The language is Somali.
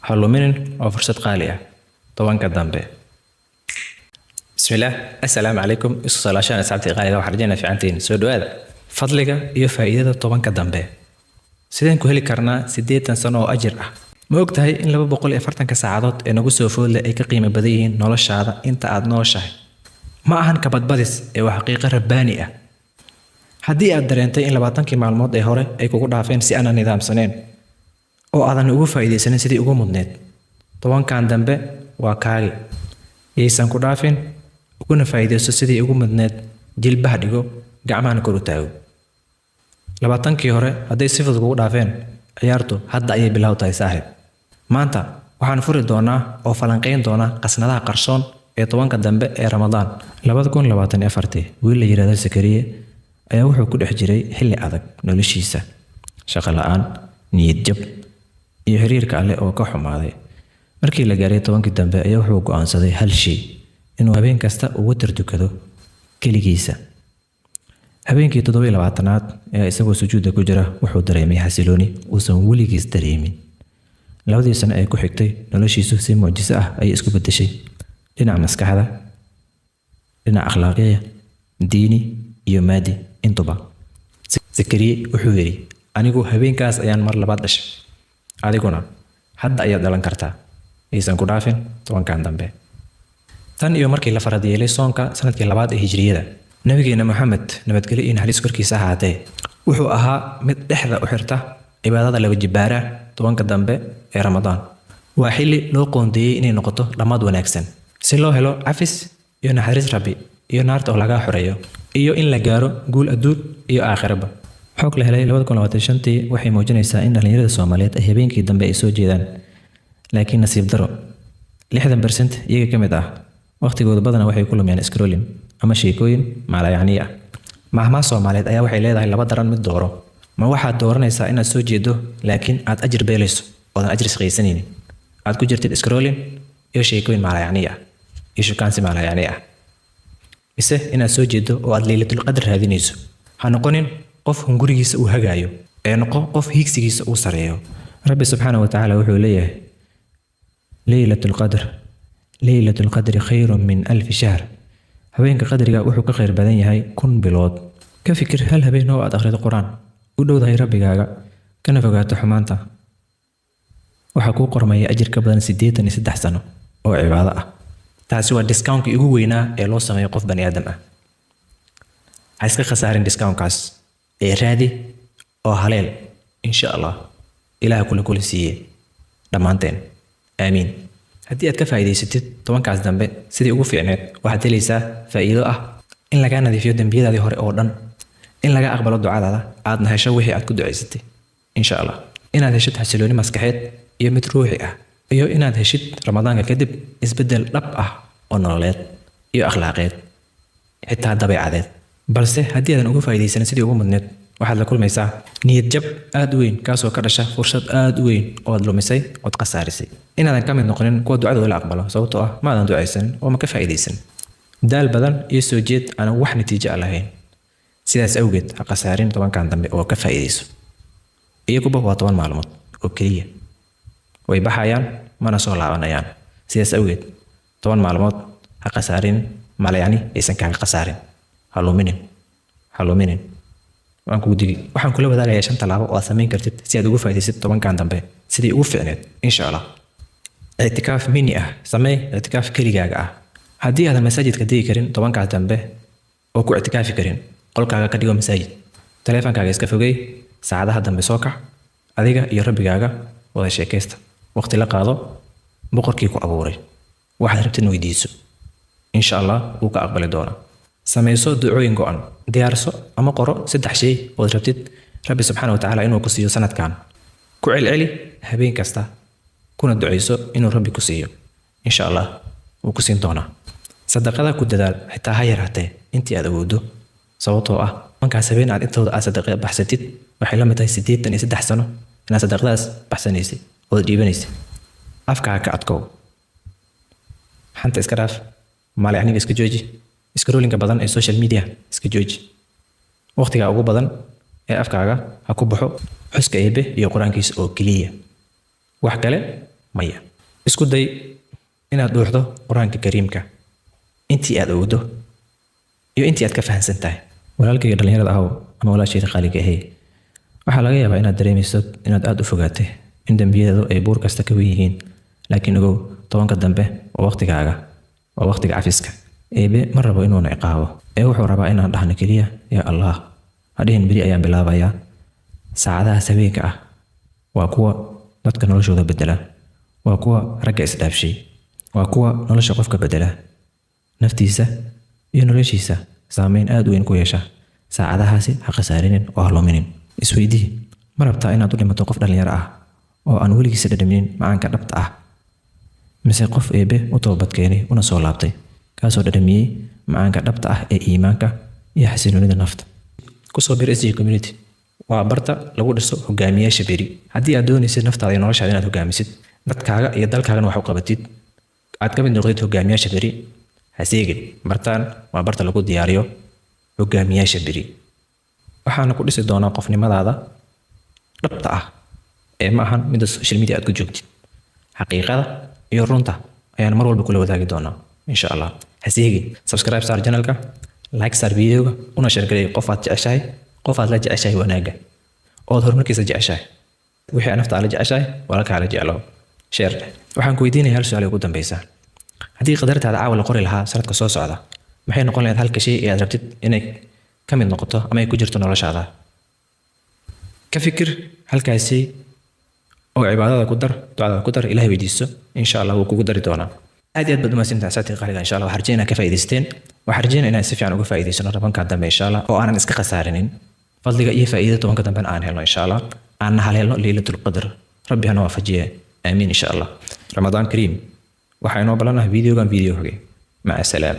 هالومين أو فرصة قالية طبعا كدامبي. بسم الله السلام عليكم إسقال عشان أسعبتي غالية وحرجينا في عنتين سود هذا فضلك iyo faa'iidada tobanka dambe sideen ku heli karnaa 80 sano oo ajir ah ma ogtahay in 240 saacadood ee nagu soo foodle ay ka qiimo badan yihiin noloshaada inta aad nooshahay ma ahan ka badbadis ee wax xaqiiqo rabbaani ah haddii aad dareentay in 20 maalmood ee hore ay kugu dhaafeen si aan nidaamsanayn oo aadan ugu faa'iideysan sidii ugu mudneed tobankan dambe waa kaagi yeysan ku dhaafin uguna faa'iideyso sidii ugu mudneed jilbaha dhigo gacmahan kor u taago 20kii hore hadday si fudud ugu dhaafeen ciyaartu hadda ayay bilow tahay saaxiib maanta waxaan furi doonaa oo falanqeyn doonaa qasnadaha qarsoon ee tobanka dambe ee Ramadaan 2024 wiil la yiraahdo Sakariye ayaa wuxuu ku dhex jiray xilli adag noloshiisa shaqo la'aan niyad jab iyo xiriirka alle oo ka xumaaday markii la gaaray tobankii dambe ayaa wuxuu go'aansaday hal shay inuu habeen kasta ugu tardukado kaligiisa habeenkii 27aad ee isagoo sujuudda ku jira wuxuu dareemay xasilooni uusan weligiis dareemin labadii sano ee ku xigtay noloshiisu si muujiso ah ay isku bedeshay dhinaca maskaxda dhinaca akhlaaqiga diini iyo maadi intuba Zakariya wuxuu yiri anigu habeenkaas ayaan mar labaad dhashay adiguna hadda ayaad dhalan kartaa aysan ku dhaafin tobankan dambe tan iyo markii la farad yeelay soonka sanadkii labaad ee hijriyada nabigeena Muhammad nabadgelyo iyo naxariis korkiisa ahaatee wuxuu ahaa mid dhexda u xirta cibaadada laba jibaara tobanka dambe ee Ramadaan waa xilli loo qoondeeyay inay noqoto dhammaad wanaagsan si loo helo cafis iyo naxariis rabbi iyo naarta oo laga xoreeyo iyo in la gaaro guul adduun iyo aakhiraba xog la helay 2025 waxay muujinaysaa in dhalinyarada Soomaaliyeed ay habeenkii dambe ay soo jeedaan laakiin nasiib daro 60% iyaga ka mid ah waqtigooda badan waxay ku lumiyaan scrolling ama sheekooyin maalayacni ah mahmaa Soomaaliyeed ayaa waxay leedahay laba daran mid dooro ma waxaad dooranaysaa inaad soo jeedo laakiin aad ajir beelayso oo ajir shaqaysanaynin aad ku jirtid scrolling iyo sheekooyin maalayacni ah iyo shukaansi maalayacni ah mise inaad soo jeedo oo aad leelatul qadr raadinayso ha noqonin qof hungurigiisa uu hagaayo ee noqo qof higsigiisa uu sareeyo rabbi subhanahu wa ta'ala wuxuu leeyahay laylatul qadri khayrun min alf shahr habeenka qadriga wuxuu ka khayr badan yahay 1000 bilood ka fikir hal habeen oo aad akhrido quraan u dhowdahay rabbigaaga kana fogaato xumaanta waxa ku qormaya ajir ka badan 83 sano oo cibaado ah taasi waa discount ugu weynaa ee loo sameeyo qof bani aadam ah ha iska khasaarin discountkaas ee raadi oo haleel insha Allah ilaaha kula siiye dhamaanteen aamiin haddii aad ka faa'iideysatid tobankaas dambe sidii ugu fiicneed waxaad helaysaa faa'iido ah in laga nadiifiyo dambiyadaadii hore oo dhan in laga aqbalo ducadaada aadna hesho wixii aad ku ducaysatay insha Allah inaad heshid xasilooni maskaxeed iyo mid ruuxi ah iyo inaad heshid Ramadaanka kadib isbedel dhab ah oo nololeed iyo akhlaaqeed xitaa dabeecadeed balse haddii aadan uga faa'iideysan sidii ugu mudneed waxaad la kulmaysaa niyad jab aad u weyn kaasoo ka dhasha fursad aad u weyn oo aad lumisay oo aad khasaarisay inaadan ka mid noqonin kuwa ducadooda la aqbalo sababtoo ah ma aadan ducaysan oo ma ka faa'iideysan daal badan iyo soo jeed aan wax natiijo ah lahayn sidaas awgeed ha khasaarin tobankan dambe oo ka faa'iideyso iyaguba waa 10 maalmood oo kaliya way baxayaan mana soo laabanayaan sidaas awgeed 10 maalmood ha khasaarin malayani aysan kaaga khasaarin haluminin waxaan kula wadaagayaa 5 talaabo oo aad samayn kartid si aad ugu faa'iideysid tobankan dambe sidii ugu fiicneed insha Allah i'tikaaf mini ah samee i'tikaaf keligaaga ah haddii aadan masaajidka degi karin tobankaas dambe oo ku i'tikaafi karin qolkaaga ka dhigo masaajid taleefankaaga iska fogey saacadaha dambe soo kac adiga iyo rabbigaaga wada sheekaysta waqti la qaado boqorkii ku abuuray waxaad rabtid weydiiso insha Allah wuu ka aqbali doonaa sameyso ducooyin go'an diyaarso ama qoro 3 shay oo rabtid rabbi subhanahu wa ta'ala inuu ku siiyo sanadkan ku celceli habeen kasta kuna duceyso inuu rabbi ku siiyo insha Allah wuu ku siin doonaa sadaqada ku dadaal xitaa ha yaraatee intii aad awoodo sababtoo ah markaas habeen aad intooda aad sadaqa baxsatid waxay la mid tahay 83 sano inaad sadaqadaas baxsanaysay oo dhiibanaysay afkaaga ka adkow xanta iska dhaaf maalayacniga iska jooji scrollinga badan ee social media iska jooji waqtiga ugu badan ee afkaaga ha ku baxo xuska eebe iyo quraankiisa oo kaliya wax kale maya. Isku day inaad dhuuxdo qur-aanka kariimka intii aad awoodo iyo intii aad ka fahansan tahay. Walaalkayga dhalinyarada ahow ama walaashayda qaaliga ahay, waxaa laga yaabaa inaad dareemayso inaad aad u fogaatay in dambiyadu ay buur kasta ka weyn yihiin, laakiin ogow tobanka dambe waa waqtigaaga, waa waqtiga cafiska. Eebe ma rabo inuuna ciqaabo, wuxuu rabaa inaan dhahno keliya yaa Allah. Hadhihin beri ayaan bilaabayaa. Saacadaha habeenka ah waa kuwa dadka noloshooda bedela, waa kuwa ragga isdhaafshay, waa kuwa nolosha qofka bedela, naftiisa iyo noloshiisa saameyn aad u weyn ku yeesha. Saacadahaasi ha khasaarinin oo ha luminin. Isweydii, ma rabtaa inaad u dhimato qof dhalinyaro ah oo aan weligiisa dhadhaminin macaanka dhabta ah, mise qof Eebe u toobadkeenay una soo laabtay kaasoo dhadhamiyey macaanka dhabta ah ee iimaanka iyo xasiloonida nafta? Kusoo bir SG Community waa barta lagu dhiso hogaamiyaasha beri. Haddii aad doonaysid naftaada iyo noloshaada inaad hogaamisid, dadkaaga iyo dalkaagana wax u qabatid, aad ka mid noqdid hogaamiyaasha beri, ha seegin. Bartaan waa barta lagu diyaariyo hogaamiyaasha beri. Waxaana ku dhisi doonaa qofnimadaada dhabta ah ee ma ahan midda social media aad ku joogtid. Xaqiiqada iyo runta ayaan mar walba kula wadaagi doonaa insha Allah. Ha seegin. Subscribe saar channelka, like saar videoga, una share gareey qof aad jeceshahay, qof aad la jeceshahay wanaaga, oo horumarkiisa jeceshahay. Wixii aad naftaada la jeceshahay walaalkaa la jeclo. Share. Waxaan ku weydiinayaa hal su'aal ugu dambeysa. Haddii qadartaada caawa la qori lahaa sanadka soo socda, maxay noqon lahayd halka shay ee aad rabtid inay ka mid noqoto ama ay ku jirto noloshaada? Ka fikir halkaasi oo cibaadada ku dar, ducada ku dar, Ilaahay weydiiso, insha Allah wuu kugu dari doonaa. aad iyo aad baad u mahadsantahay asxaabtii qaaliga. insha Allah waxaan rajeynaa ka faa'iidaysteen. waxaan rajeynaa inaan si fiican uga faa'iidaysano tobanka dambe insha Allah, oo aanan iska khasaarinin fadliga iyo faa'iidada tobanka dambe aan helno insha Allah. aan helno Laylatul Qadr. Rabbi hana waafajiye. Amiin insha Allah. Ramadaan Kariim. waxaa inoo balanahay videogan video hage. Maca salaam.